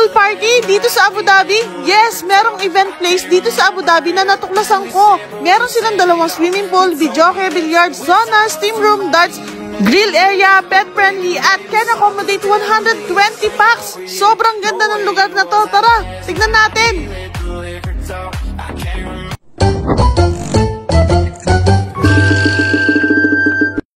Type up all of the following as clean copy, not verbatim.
pool party dito sa Abu Dhabi? Yes, merong event place dito sa Abu Dhabi na natuklasan ko. Meron silang dalawang swimming pool, videoke, billiards, sauna, steam room, darts, grill area, pet friendly, at can accommodate 120 packs. Sobrang ganda ng lugar na to. Tara, tignan natin.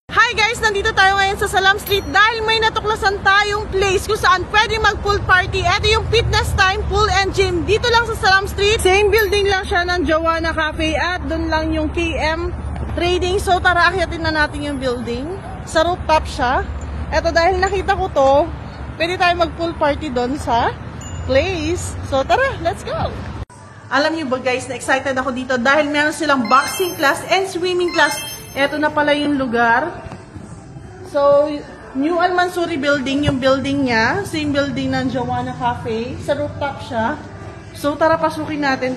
Hi guys, nandito tayo ngayon sa Salam Street dahil may natuklasan tayong place kung saan pwede mag-pool party. Ito yung Fitness Time Pool and Gym. Dito lang sa Salam Street. Same building lang siya ng Joanna Cafe at doon lang yung KM Trading. So tara, akyatin na natin yung building. Sa rooftop siya. Ito dahil nakita ko to, pwede tayo mag-pool party doon sa place. So tara, let's go! Alam niyo ba guys, na excited ako dito dahil meron silang boxing class and swimming class. Ito na pala yung lugar. So, New Al Mansuri building, yung building niya. Same building ng Joanna Cafe. Sa rooftop siya. So, tara pasukin natin.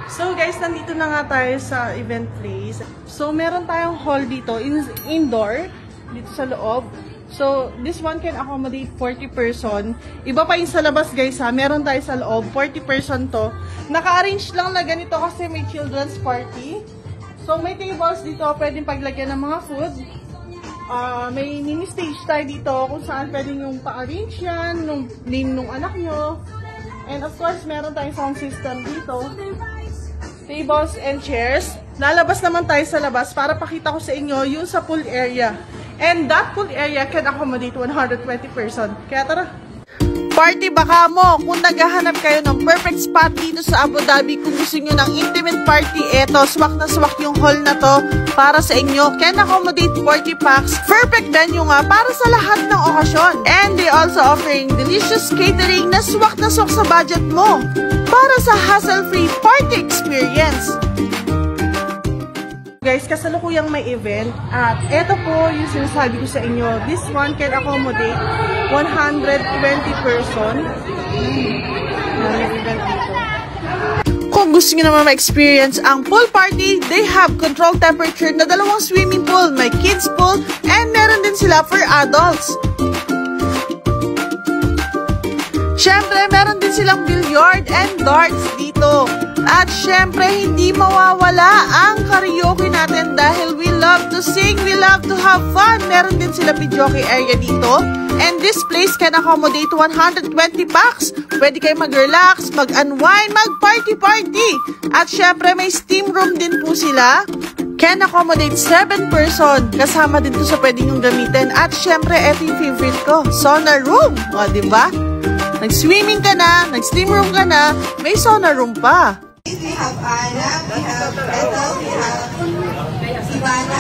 So guys, nandito na nga tayo sa event place. So, meron tayong hall dito, indoor, dito sa loob. So, this one can accommodate 40 person. Iba pa yung sa labas guys ha. Meron tayo sa loob, 40 person to. Naka-arrange lang na ganito kasi may children's party. So, may tables dito, pwedeng paglagyan ng mga food. May mini stage tayo dito kung saan pwedeng yung pa-arrange yan, nung name nung anak nyo. And of course, meron tayong sound system dito. Tables and chairs. Lalabas naman tayo sa labas para pakita ko sa inyo yung sa pool area. And that pool area can accommodate 120 person. Kaya tara! Party baka mo kung naghahanap kayo ng perfect spot dito sa Abu Dhabi. Kung gusto nyo ng intimate party, eto, swak na swak yung hall na to para sa inyo. Can accommodate 40 packs. Perfect venue nga para sa lahat ng okasyon. And they also offering delicious catering na swak sa budget mo para sa hassle-free party experience. Guys, kasalukuyang may event at eto po yung sinasabi ko sa inyo. This one can accommodate 120 person. Event dito. Kung gusto nyo naman ma-experience ang pool party, they have controlled temperature na dalawang swimming pool, may kids pool, and meron din sila for adults. Syempre, meron din silang billiard and darts dito. At syempre, hindi mawawala ang karaoke natin dahil we love to sing, we love to have fun. Meron din sila videoke area dito. And this place can accommodate 120 packs. Pwede kayo mag-relax, mag-unwind, mag-party-party. At syempre, may steam room din po sila. Can accommodate 7 person. Kasama din to sa pwede nyong gamitin. At syempre, ito yung favorite ko, sauna room. O, diba? Nag-swimming ka na, nag-steam room ka na, may sauna room pa. We have Anna, we have Ethel, we have Ivana.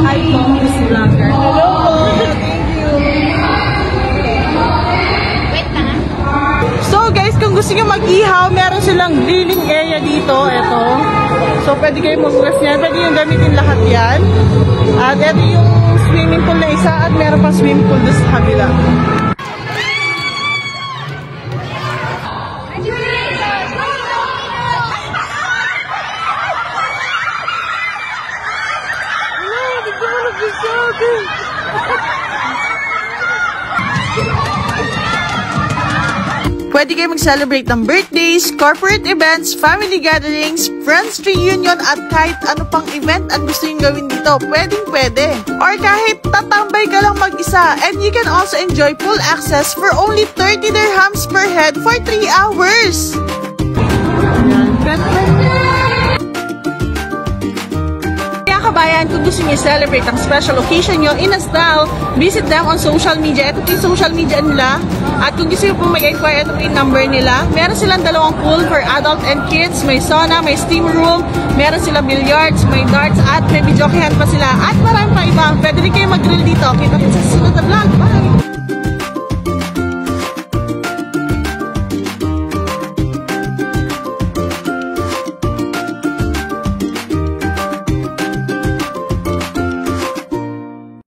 Hi po, Miss Vlogger. Hello po. Thank you. Wait na. So guys, kung gusto nyo mag-ihaw, meron silang grilling area dito. Ito. So pwede kayo mag-rest yan. Pwede yung gamitin lahat yan. At ito yung swimming pool na isa at meron pa swimming pool doon sa kabila. Pwede kayo mag-celebrate ng birthdays, corporate events, family gatherings, friends reunion, at kahit ano pang event ang gusto nyo gawin dito, pwedeng-pwede. Or kahit tatambay ka lang mag-isa, and you can also enjoy full access for only 30 dirhams per head for 3 hours. Kabayan, kung gusto niyo celebrate ang special occasion nyo in a style, visit them on social media. Ito po yung social media nila. At kung gusto niyo po mag-inquire, ito po yung number nila. Meron silang dalawang pool for adult and kids. May sauna, may steam room, meron silang billiards, may darts, at may videokehan pa sila. At marami pa iba. Pwede rin kayo mag-grill dito. Kita ko sa susunod na vlog.